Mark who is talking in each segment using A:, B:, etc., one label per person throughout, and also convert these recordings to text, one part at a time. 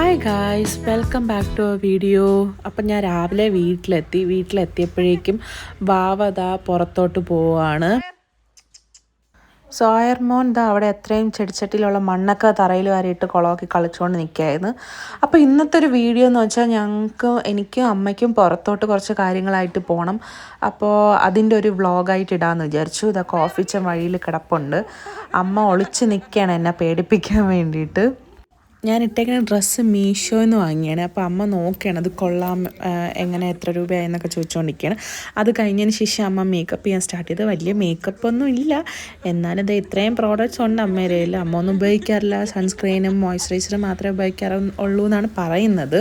A: Hi guys, welcome back to our video. അപ്പം ഞാൻ രാവിലെ വീട്ടിലെത്തിയപ്പോഴേക്കും വാവ പുറത്തോട്ട് പോവാണ്. സോയർമോൻ അവിടെ എത്രയും ചെടിച്ചട്ടിയിലുള്ള മണ്ണൊക്കെ തറയിൽ വാരിയിട്ട് കുളമൊക്കെ കളിച്ചുകൊണ്ട് നിൽക്കുകയായിരുന്നു. അപ്പോൾ ഇന്നത്തെ ഒരു വീഡിയോ എന്ന് വെച്ചാൽ എനിക്കും അമ്മയ്ക്കും പുറത്തോട്ട് കുറച്ച് കാര്യങ്ങളായിട്ട് പോകണം. അപ്പോൾ അതിൻ്റെ ഒരു വ്ളോഗായിട്ട് ഇടാമെന്ന് വിചാരിച്ചു. ഇതാ കോഫിച്ചൻ വഴിയിൽ കിടപ്പുണ്ട്. അമ്മ ഒളിച്ച് നിൽക്കുകയാണ് എന്നെ പേടിപ്പിക്കാൻ വേണ്ടിയിട്ട്. ഞാൻ ഇട്ടേക്കുന്ന ഡ്രസ്സ് മീഷോയിൽ നിന്ന് വാങ്ങിയാണ്. അപ്പോൾ അമ്മ നോക്കുകയാണ് അത് കൊള്ളാം, എങ്ങനെ എത്ര രൂപയായെന്നൊക്കെ ചോദിച്ചുകൊണ്ടിരിക്കുകയാണ്. അത് കഴിഞ്ഞതിന് ശേഷം അമ്മ മേക്കപ്പ് ചെയ്യാൻ സ്റ്റാർട്ട് ചെയ്ത്. വലിയ മേക്കപ്പ് ഒന്നും ഇല്ല, എന്നാലും ഇത് ഇത്രയും പ്രോഡക്റ്റ്സ് ഉണ്ട് അമ്മയുടെ കയ്യിൽ. അമ്മ ഒന്നും ഉപയോഗിക്കാറില്ല, സൺസ്ക്രീനും മോയ്സ്ചറൈസറും മാത്രമേ ഉപയോഗിക്കാറുള്ളൂ എന്നാണ് പറയുന്നത്.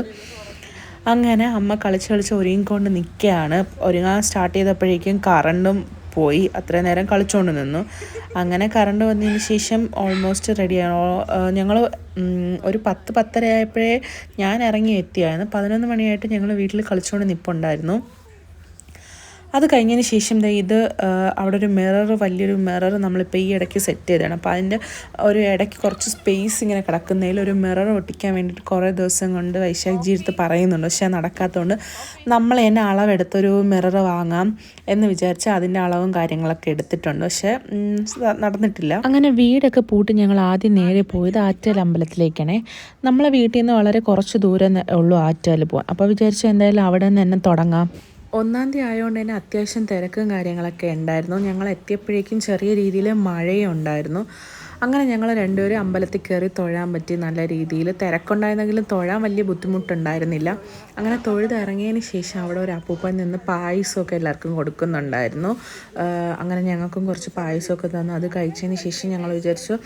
A: അങ്ങനെ അമ്മ കളിച്ച് ഒരുങ്ങിക്കൊണ്ട് നിൽക്കുകയാണ്. ഒരുങ്ങാൻ സ്റ്റാർട്ട് ചെയ്തപ്പോഴേക്കും കറണ്ടും പോയി. അത്രയും നേരം കളിച്ചുകൊണ്ട് നിന്നു. അങ്ങനെ കറണ്ട് വന്നതിന് ശേഷം ഓൾമോസ്റ്റ് റെഡിയാണ്. ഞങ്ങൾ ഒരു 10-10:30 ആയപ്പോഴേ ഞാൻ ഇറങ്ങി എത്തിയായിരുന്നു. 11 മണിയായിട്ട് ഞങ്ങൾ വീട്ടിൽ കളിച്ചുകൊണ്ട് നിൽപ്പുണ്ടായിരുന്നു. അത് കഴിഞ്ഞതിന് ശേഷം ഇത് അവിടെ ഒരു വലിയൊരു മിറർ നമ്മളിപ്പോൾ ഈ ഇടയ്ക്ക് സെറ്റ് ചെയ്തതാണ്. അപ്പോൾ അതിൻ്റെ ഒരു ഇടയ്ക്ക് കുറച്ച് സ്പേസ് ഇങ്ങനെ കിടക്കുന്നതിൽ ഒരു മിറർ ഒട്ടിക്കാൻ വേണ്ടിയിട്ട് കുറേ ദിവസം കൊണ്ട് വൈശാഖ് ജീവിതത്തിൽ പറയുന്നുണ്ട്. പക്ഷേ നടക്കാത്തതുകൊണ്ട് നമ്മൾ തന്നെ അളവെടുത്തൊരു മിറർ വാങ്ങാം എന്ന് വിചാരിച്ച് അതിൻ്റെ അളവും കാര്യങ്ങളൊക്കെ എടുത്തിട്ടുണ്ട്. പക്ഷേ നടന്നിട്ടില്ല. അങ്ങനെ വീടൊക്കെ പൂട്ടി ഞങ്ങൾ ആദ്യം നേരെ പോയത് ആറ്റൽ അമ്പലത്തിലേക്കാണേ. നമ്മളെ വീട്ടിൽ നിന്ന് വളരെ കുറച്ച് ദൂരം ഉള്ളൂ ആറ്റാൽ പോകാൻ. അപ്പോൾ വിചാരിച്ചു എന്തായാലും അവിടെ നിന്ന് തന്നെ തുടങ്ങാം. 1-ാം തീയതി ആയതുകൊണ്ട് തന്നെ അത്യാവശ്യം തിരക്കും കാര്യങ്ങളൊക്കെ ഉണ്ടായിരുന്നു. ഞങ്ങൾ എത്തിയപ്പോഴേക്കും ചെറിയ രീതിയിൽ മഴയും ഉണ്ടായിരുന്നു. അങ്ങനെ ഞങ്ങൾ രണ്ടുപേരും അമ്പലത്തിൽ കയറി തൊഴാൻ പറ്റി. നല്ല രീതിയിൽ തിരക്കുണ്ടായിരുന്നെങ്കിലും തൊഴാൻ വലിയ ബുദ്ധിമുട്ടുണ്ടായിരുന്നില്ല. അങ്ങനെ തൊഴുത് ഇറങ്ങിയതിന് ശേഷം അവിടെ ഒരു അപ്പൂപ്പൻ നിന്ന് പായസമൊക്കെ എല്ലാവർക്കും കൊടുക്കുന്നുണ്ടായിരുന്നു. അങ്ങനെ ഞങ്ങൾക്കും കുറച്ച് പായസമൊക്കെ തന്നു. അത് കഴിച്ചതിന് ശേഷം ഞങ്ങൾ വിചാരിച്ചു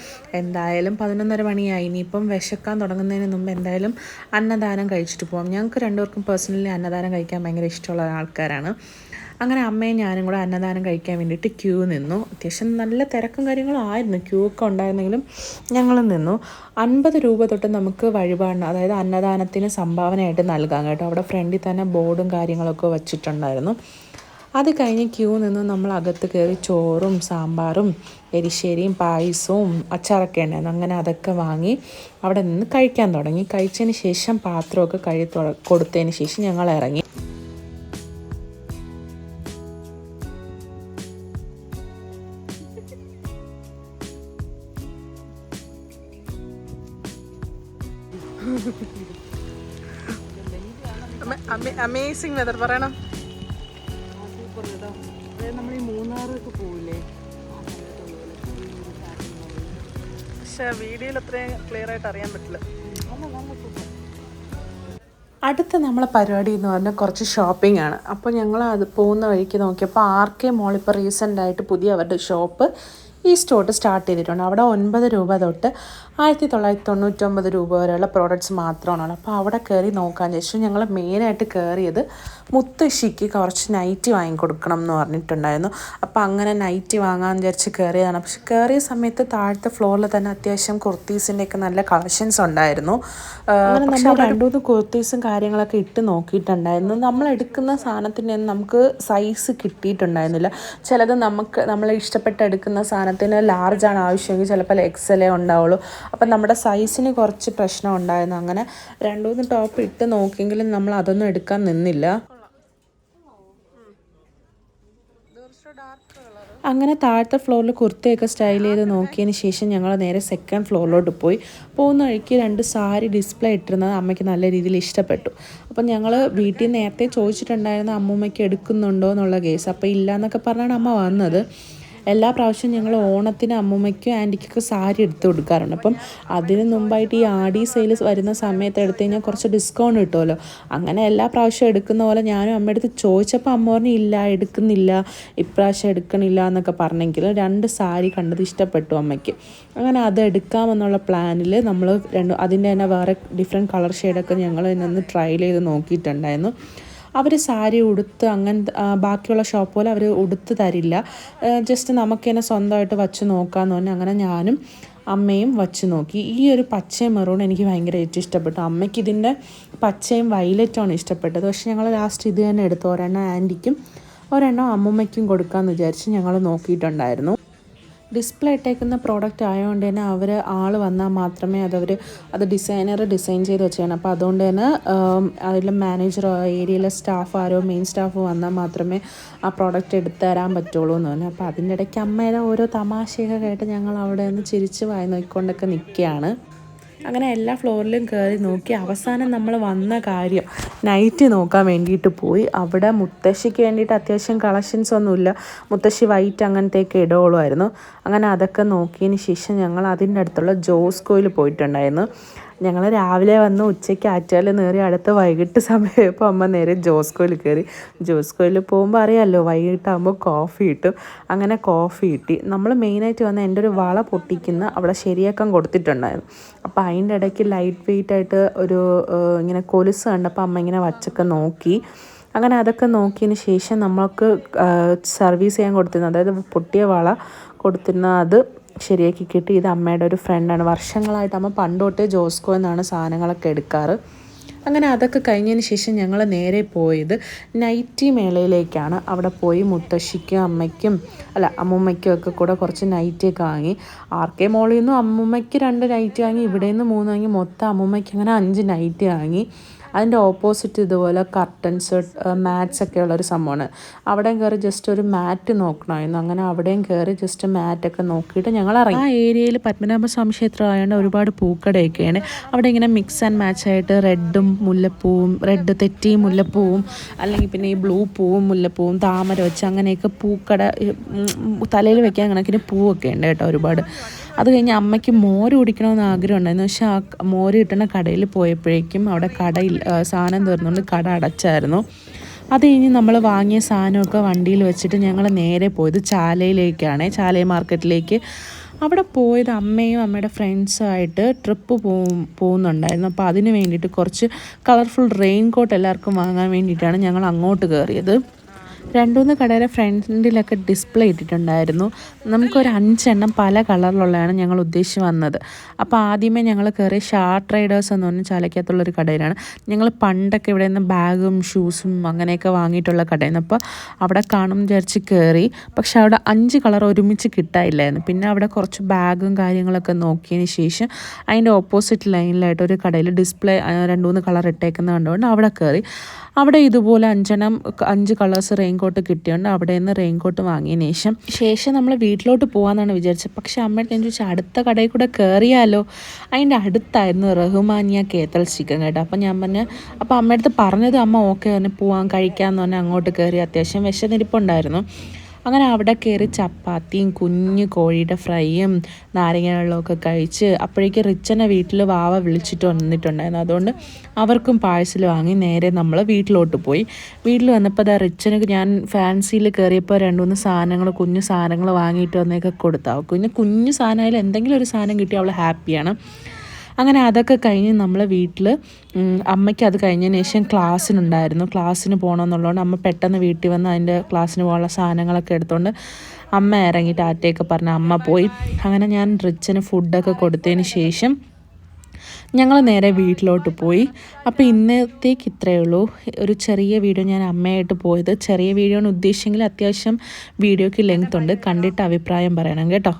A: എന്തായാലും 11:30 മണിയായി, ഇനിയിപ്പം വിശക്കാൻ തുടങ്ങുന്നതിന് മുമ്പ് എന്തായാലും അന്നദാനം കഴിച്ചിട്ട് പോകാം. ഞങ്ങൾക്ക് രണ്ടുപേർക്കും പേഴ്സണലി അന്നദാനം കഴിക്കാൻ ഭയങ്കര ഇഷ്ടമുള്ള ആൾക്കാരാണ്. അങ്ങനെ അമ്മയും ഞാനും കൂടെ അന്നദാനം കഴിക്കാൻ വേണ്ടിയിട്ട് ക്യൂ നിന്നു. അത്യാവശ്യം നല്ല തിരക്കും കാര്യങ്ങളും ആയിരുന്നു, ക്യൂ ഒക്കെ ഉണ്ടായിരുന്നെങ്കിലും ഞങ്ങൾ നിന്നു. 50 രൂപ തൊട്ട് നമുക്ക് വഴിപാടിന്, അതായത് അന്നദാനത്തിന് സംഭാവനയായിട്ട് നൽകാം കേട്ടോ. അവിടെ ഫ്രണ്ടിൽ തന്നെ ബോർഡും കാര്യങ്ങളൊക്കെ വച്ചിട്ടുണ്ടായിരുന്നു. അത് കഴിഞ്ഞ് ക്യൂ നിന്ന് നമ്മൾ അകത്ത് കയറി ചോറും സാമ്പാറും എരിശ്ശേരിയും പായസവും അച്ചാറൊക്കെ ഉണ്ടായിരുന്നു. അങ്ങനെ അതൊക്കെ വാങ്ങി അവിടെ നിന്ന് കഴിക്കാൻ തുടങ്ങി. കഴിച്ചതിന് ശേഷം പാത്രമൊക്കെ കഴുകി കൊടുത്തതിന് ശേഷം ഞങ്ങൾ ഇറങ്ങി. അമേസിങ് വെതർ പറയണം. നമ്മൾ ഈ മൂന്നാറൊക്കെ പോവില്ലേ, പക്ഷെ വീഡിയോയിൽ അത്രയും ക്ലിയർ ആയിട്ട് അറിയാൻ പറ്റില്ല. അടുത്ത നമ്മളെ പരിപാടി എന്ന് പറഞ്ഞാൽ കുറച്ച് ഷോപ്പിംഗ് ആണ്. അപ്പോൾ ഞങ്ങൾ അത് പോകുന്ന വഴിക്ക് നോക്കിയപ്പോൾ RK മോൾ ഇപ്പോൾ റീസെൻ്റായിട്ട് പുതിയ അവരുടെ ഷോപ്പ് ഈസ്റ്റോട്ട് സ്റ്റാർട്ട് ചെയ്തിട്ടുണ്ട്. അവിടെ 9 രൂപ തൊട്ട് 1999 രൂപ വരെയുള്ള പ്രോഡക്റ്റ്സ് മാത്രമാണുള്ളത്. അപ്പോൾ അവിടെ കയറി നോക്കാൻ ചോദിച്ചു. ഞങ്ങൾ മെയിനായിട്ട് കയറിയത് മുത്തശ്ശിക്ക് കുറച്ച് നൈറ്റി വാങ്ങിക്കൊടുക്കണം എന്ന് പറഞ്ഞിട്ടുണ്ടായിരുന്നു. അപ്പോൾ അങ്ങനെ നൈറ്റി വാങ്ങാൻ വിചാരിച്ച് കയറിയതാണ്. പക്ഷെ കയറിയ സമയത്ത് താഴത്തെ ഫ്ലോറിൽ തന്നെ അത്യാവശ്യം കുർത്തീസിൻ്റെയൊക്കെ നല്ല കളക്ഷൻസ് ഉണ്ടായിരുന്നു. പക്ഷെ നമ്മൾ 2-3 കുർത്തീസും കാര്യങ്ങളൊക്കെ ഇട്ട് നോക്കിയിട്ടുണ്ടായിരുന്നു. നമ്മൾ എടുക്കുന്ന സാധനത്തിൻ്റെ നമുക്ക് സൈസ് കിട്ടിയിട്ടുണ്ടായിരുന്നില്ല. ചിലത് നമ്മൾ ഇഷ്ടപ്പെട്ട് എടുക്കുന്ന സാധനത്തിന് ലാർജാണ് ആവശ്യമെങ്കിൽ ചിലപ്പോൾ XL ഉണ്ടാവുള്ളൂ. അപ്പം നമ്മുടെ സൈസിന് കുറച്ച് പ്രശ്നം ഉണ്ടായിരുന്നു. അങ്ങനെ 2-3 ടോപ്പ് ഇട്ട് നോക്കിയെങ്കിലും നമ്മൾ അതൊന്നും എടുക്കാൻ നിന്നില്ല. അങ്ങനെ താഴത്തെ ഫ്ലോറിൽ കുർത്തയൊക്കെ സ്റ്റൈൽ ചെയ്ത് നോക്കിയതിന് ശേഷം ഞങ്ങൾ നേരെ സെക്കൻഡ് ഫ്ലോറിലോട്ട് പോയി. പോകുന്ന വഴിക്ക് 2 സാരി ഡിസ്പ്ലേ ഇട്ടിരുന്നത് അമ്മയ്ക്ക് നല്ല രീതിയിൽ ഇഷ്ടപ്പെട്ടു. അപ്പം ഞങ്ങൾ വീട്ടിൽ നേരത്തെ ചോദിച്ചിട്ടുണ്ടായിരുന്നു അമ്മൂമ്മയ്ക്ക് എടുക്കുന്നുണ്ടോ എന്നുള്ള കേസ്. അപ്പോൾ ഇല്ല എന്നൊക്കെ പറഞ്ഞാണ് അമ്മ വന്നത്. എല്ലാ പ്രാവശ്യവും ഞങ്ങൾ ഓണത്തിന് അമ്മൂമ്മയ്ക്കും ആൻറ്റിക്കൊക്കെ സാരി എടുത്ത് കൊടുക്കാറുണ്ട്. അപ്പം അതിന് മുമ്പായിട്ട് ഈ ആടി സെയിൽ വരുന്ന സമയത്ത് എടുത്തു കഴിഞ്ഞാൽ കുറച്ച് ഡിസ്കൗണ്ട് കിട്ടുമല്ലോ. അങ്ങനെ എല്ലാ പ്രാവശ്യവും എടുക്കുന്ന പോലെ ഞാനും അമ്മയുടെ അടുത്ത് ചോദിച്ചപ്പോൾ അമ്മ പറഞ്ഞു ഇല്ല എടുക്കുന്നില്ല, ഇപ്രാവശ്യം എടുക്കണില്ല എന്നൊക്കെ പറഞ്ഞെങ്കിലും 2 സാരി കണ്ടത് ഇഷ്ടപ്പെട്ടു അമ്മയ്ക്ക്. അങ്ങനെ അത് എടുക്കാമെന്നുള്ള പ്ലാനിൽ നമ്മൾ അതിൻ്റെ തന്നെ വേറെ ഡിഫറെൻറ്റ് കളർ ഷെയ്ഡൊക്കെ ഞങ്ങൾ ഇതിനൊന്ന് ട്രയൽ ചെയ്ത് നോക്കിയിട്ടുണ്ടായിരുന്നു. അവർ സാരി ഉടുത്ത് ബാക്കിയുള്ള ഷോപ്പ് പോലെ അവർ ഉടുത്ത് തരില്ല. ജസ്റ്റ് നമുക്ക് തന്നെ സ്വന്തമായിട്ട് വച്ച് നോക്കാമെന്ന് പറഞ്ഞാൽ അങ്ങനെ ഞാനും അമ്മയും വച്ച് നോക്കി. ഈ ഒരു പച്ചയും മെറൂൺ എനിക്ക് ഭയങ്കര ഏറ്റവും ഇഷ്ടപ്പെട്ടു. അമ്മയ്ക്ക് ഇതിൻ്റെ പച്ചയും വയലറ്റുമാണ് ഇഷ്ടപ്പെട്ടത്. പക്ഷെ ഞങ്ങൾ ലാസ്റ്റ് ഇത് തന്നെ എടുത്തു. ഒരെണ്ണം ആൻറ്റിക്കും ഒരെണ്ണം അമ്മൂമ്മയ്ക്കും കൊടുക്കാമെന്ന് വിചാരിച്ച് ഞങ്ങൾ നോക്കിയിട്ടുണ്ടായിരുന്നു. ഡിസ്പ്ലേ ഇട്ടേക്കുന്ന പ്രോഡക്റ്റ് ആയതുകൊണ്ട് തന്നെ ആൾ വന്നാൽ മാത്രമേ അത് ഡിസൈനർ ഡിസൈൻ ചെയ്ത് വെച്ചാണ്. അപ്പോൾ അതുകൊണ്ട് തന്നെ അതിലെ മാനേജറോ ഏരിയയിലെ സ്റ്റാഫ് ആരോ മെയിൻ സ്റ്റാഫ് വന്നാൽ മാത്രമേ ആ പ്രോഡക്റ്റ് എടുത്തു തരാൻ പറ്റുള്ളൂ എന്ന് പറഞ്ഞു. അപ്പോൾ അതിൻ്റെ ഇടയ്ക്ക് അമ്മയുടെ ഓരോ തമാശയൊക്കെ കേട്ട് ഞങ്ങൾ അവിടെ നിന്ന് ചിരിച്ച് വായി നോക്കിക്കൊണ്ടൊക്കെ നിൽക്കുകയാണ്. അങ്ങനെ എല്ലാ ഫ്ലോറിലും കയറി നോക്കി അവസാനം നമ്മൾ വന്ന കാര്യം നൈറ്റ് നോക്കാൻ വേണ്ടിയിട്ട് പോയി. അവിടെ മുത്തശ്ശിക്ക് വേണ്ടിയിട്ട് അത്യാവശ്യം കളക്ഷൻസ് ഒന്നുമില്ല, മുത്തശ്ശി വൈറ്റ് അങ്ങനത്തെയൊക്കെ ഇടുകയുള്ളായിരുന്നു. അങ്ങനെ അതൊക്കെ നോക്കിയതിന് ശേഷം ഞങ്ങൾ അതിൻ്റെ അടുത്തുള്ള ജോസ്കോയിൽ പോയിട്ടുണ്ടായിരുന്നു. ഞങ്ങൾ രാവിലെ വന്ന് ഉച്ചയ്ക്ക് ആറ്റാൽ നേറി അടുത്ത വൈകിട്ട് സമയമായപ്പോൾ അമ്മ നേരെ ജോസ്കോയിൽ കയറി. ജോസ്കോയിൽ പോകുമ്പോൾ അറിയാമല്ലോ വൈകിട്ടാകുമ്പോൾ കോഫി കിട്ടും. അങ്ങനെ കോഫി കിട്ടി. നമ്മൾ മെയിനായിട്ട് വന്ന് എൻ്റെ ഒരു വള പൊട്ടിക്കുന്ന അവിടെ ശരിയാക്കാൻ കൊടുത്തിട്ടുണ്ടായിരുന്നു. അപ്പോൾ അതിൻ്റെ ഇടയ്ക്ക് ലൈറ്റ് വെയിറ്റ് ആയിട്ട് ഒരു ഇങ്ങനെ കൊലുസ് കണ്ടപ്പോൾ അമ്മ ഇങ്ങനെ വച്ചൊക്കെ നോക്കി. അങ്ങനെ അതൊക്കെ നോക്കിയതിന് ശേഷം നമ്മൾക്ക് സർവീസ് ചെയ്യാൻ കൊടുത്തിരുന്നത്, അതായത് പൊട്ടിയ വള കൊടുത്തിരുന്ന അത് ശരിയാക്കി കിട്ടി. ഇത് അമ്മയുടെ ഒരു ഫ്രണ്ടാണ്. വർഷങ്ങളായിട്ട് അമ്മ പണ്ട് തൊട്ടേ ജോസ്കോ എന്നാണ് സാധനങ്ങളൊക്കെ എടുക്കാറ്. അങ്ങനെ അതൊക്കെ കഴിഞ്ഞതിന് ശേഷം ഞങ്ങൾ നേരെ പോയത് നൈറ്റി മേളയിലേക്കാണ്. അവിടെ പോയി മുത്തശ്ശിക്കും അമ്മൂമ്മയ്ക്കും ഒക്കെ കൂടെ കുറച്ച് നൈറ്റിയൊക്കെ വാങ്ങി. ആർക്കെ മോളിൽ നിന്നും അമ്മൂമ്മയ്ക്ക് 2 നൈറ്റി വാങ്ങി, ഇവിടെ നിന്ന് 3 വാങ്ങി, മൊത്തം അമ്മൂമ്മയ്ക്ക് അങ്ങനെ 5 നൈറ്റി വാങ്ങി. അതിൻ്റെ ഓപ്പോസിറ്റ് ഇതുപോലെ കർട്ടൻസ് മാറ്റ്സ് ഒക്കെ ഉള്ളൊരു സംഭവമാണ്. അവിടെയും കയറി ജസ്റ്റ് ഒരു മാറ്റ് നോക്കണമായിരുന്നു. അങ്ങനെ അവിടെയും കയറി ജസ്റ്റ് മാറ്റൊക്കെ നോക്കിയിട്ട് ഞങ്ങൾ ഇറങ്ങി. ആ ഏരിയയിൽ പത്മനാഭസ്വാമി ക്ഷേത്രം ആയതുകൊണ്ട് ഒരുപാട് പൂക്കടയൊക്കെയാണ്. അവിടെ ഇങ്ങനെ മിക്സ് ആൻഡ് മാച്ച് ആയിട്ട് റെഡും മുല്ലപ്പൂവും, റെഡ് തെറ്റി മുല്ലപ്പൂവും, അല്ലെങ്കിൽ പിന്നെ ഈ ബ്ലൂ പൂവും മുല്ലപ്പൂവും താമര വെച്ച് അങ്ങനെയൊക്കെ പൂക്കട തലയിൽ വെക്കാൻ കണക്കിന് പൂവൊക്കെ ഉണ്ട് കേട്ടോ ഒരുപാട്. അത് കഴിഞ്ഞ് അമ്മയ്ക്ക് മോര് കുടിക്കണമെന്ന് ആഗ്രഹം ഉണ്ടായിരുന്നു. പക്ഷേ ആ മോര് കിട്ടുന്ന കടയിൽ പോയപ്പോഴേക്കും അവിടെ കടയിൽ സാധനം തീർന്നുകൊണ്ട് കട അടച്ചായിരുന്നു. അത് കഴിഞ്ഞ് നമ്മൾ വാങ്ങിയ സാധനമൊക്കെ വണ്ടിയിൽ വെച്ചിട്ട് ഞങ്ങൾ നേരെ പോയത് ചാലയിലേക്കാണ്, ചാലയ മാർക്കറ്റിലേക്ക്. അവിടെ പോയത് അമ്മയും അമ്മയുടെ ഫ്രണ്ട്സുമായിട്ട് ട്രിപ്പ് പോകുന്നുണ്ടായിരുന്നു. അപ്പോൾ അതിന് വേണ്ടിയിട്ട് കുറച്ച് കളർഫുൾ റെയിൻ കോട്ട് എല്ലാവർക്കും വാങ്ങാൻ വേണ്ടിയിട്ടാണ് ഞങ്ങൾ അങ്ങോട്ട് കയറിയത്. 2-3 കടയുടെ ഫ്രണ്ടിലൊക്കെ ഡിസ്പ്ലേ ഇട്ടിട്ടുണ്ടായിരുന്നു. നമുക്കൊരു 5 എണ്ണം പല കളറിലുള്ളതാണ് ഞങ്ങൾ ഉദ്ദേശിച്ച് വന്നത്. അപ്പോൾ ആദ്യമേ ഞങ്ങൾ കയറി ഷാർട്ട് റൈഡേഴ്സ് എന്ന് പറഞ്ഞാൽ ചാലക്കകത്തുള്ളൊരു കടയിലാണ്. ഞങ്ങൾ പണ്ടൊക്കെ ഇവിടെ നിന്ന് ബാഗും ഷൂസും അങ്ങനെയൊക്കെ വാങ്ങിയിട്ടുള്ള കടയായിരുന്നു. അപ്പോൾ അവിടെ കാണും വിചാരിച്ച് കയറി. പക്ഷെ അവിടെ 5 കളർ ഒരുമിച്ച് കിട്ടാനില്ലായിരുന്നു. പിന്നെ അവിടെ കുറച്ച് ബാഗും കാര്യങ്ങളൊക്കെ നോക്കിയതിന് ശേഷം അതിൻ്റെ ഓപ്പോസിറ്റ് ലൈനിലായിട്ട് ഒരു കടയിൽ ഡിസ്പ്ലേ 2-3 കളർ ഇട്ടേക്കുന്നത് കണ്ടുകൊണ്ട് അവിടെ കയറി. അവിടെ ഇതുപോലെ 5 കളേഴ്സ് റെയിൻകോട്ട് കിട്ടിയോണ്ട് അവിടെ നിന്ന് റെയിൻകോട്ട് വാങ്ങിയതിന് ശേഷം നമ്മൾ വീട്ടിലോട്ട് പോകാമെന്നാണ് വിചാരിച്ചത്. പക്ഷേ അമ്മയുടെ ഞാൻ ചോദിച്ചാൽ അടുത്ത കടയിൽ കൂടെ കയറിയാലോ. അതിൻ്റെ അടുത്തായിരുന്നു റഹ്മാനിയ കേത്തൽ ചിക്കൻ കേട്ടോ. അപ്പം ഞാൻ പറഞ്ഞു, അപ്പോൾ അമ്മയുടെ അടുത്ത് പറഞ്ഞത് അമ്മ ഓക്കെ തന്നെ പോവാൻ കഴിക്കാമെന്ന് പറഞ്ഞാൽ അങ്ങോട്ട് കയറി. അത്യാവശ്യം വിശന്നിരിപ്പുണ്ടായിരുന്നു. അങ്ങനെ അവിടെ കയറി ചപ്പാത്തിയും കുഞ്ഞ് കോഴിയുടെ ഫ്രൈയും നാരങ്ങ വെള്ളമൊക്കെ കഴിച്ച് അപ്പോഴേക്ക് റിച്ചനെ വീട്ടിൽ വാവ വിളിച്ചിട്ട് വന്നിട്ടുണ്ടായിരുന്നു. അതുകൊണ്ട് അവർക്കും പാഴ്സൽ വാങ്ങി നേരെ നമ്മൾ വീട്ടിലോട്ട് പോയി. വീട്ടിൽ വന്നപ്പോൾ റിച്ചന് ഞാൻ ഫാൻസിയിൽ കയറിയപ്പോൾ 2-3 സാധനങ്ങൾ കുഞ്ഞു സാധനങ്ങൾ വാങ്ങിയിട്ട് വന്നേക്കെ കൊടുത്താൽ കുഞ്ഞു സാധനമായാലും എന്തെങ്കിലും ഒരു സാധനം കിട്ടി അവൾ ഹാപ്പിയാണ്. അങ്ങനെ അതൊക്കെ കഴിഞ്ഞ് നമ്മൾ വീട്ടിൽ അമ്മയ്ക്ക് അത് കഴിഞ്ഞതിന് ശേഷം ക്ലാസ്സിന് പോകണമെന്നുള്ളതുകൊണ്ട് അമ്മ പെട്ടെന്ന് വീട്ടിൽ വന്ന് അതിൻ്റെ ക്ലാസ്സിന് പോകാനുള്ള സാധനങ്ങളൊക്കെ എടുത്തുകൊണ്ട് അമ്മ ഇറങ്ങി ടാറ്റയൊക്കെ പറഞ്ഞ് അമ്മ പോയി. അങ്ങനെ ഞാൻ റിച്ചന് ഫുഡൊക്കെ കൊടുത്തതിന് ശേഷം ഞങ്ങൾ നേരെ വീട്ടിലോട്ട് പോയി. അപ്പോൾ ഇന്നത്തേക്ക് ഇത്രയേ ഉള്ളൂ. ഒരു ചെറിയ വീഡിയോ ഞാൻ അമ്മയായിട്ട് പോയത്. ചെറിയ വീഡിയോ ആണ് ഉദ്ദേശിച്ചെങ്കിൽ അത്യാവശ്യം വീഡിയോയ്ക്ക് ലെങ്ത് ഉണ്ട്. കണ്ടിട്ട് അഭിപ്രായം പറയണം കേട്ടോ.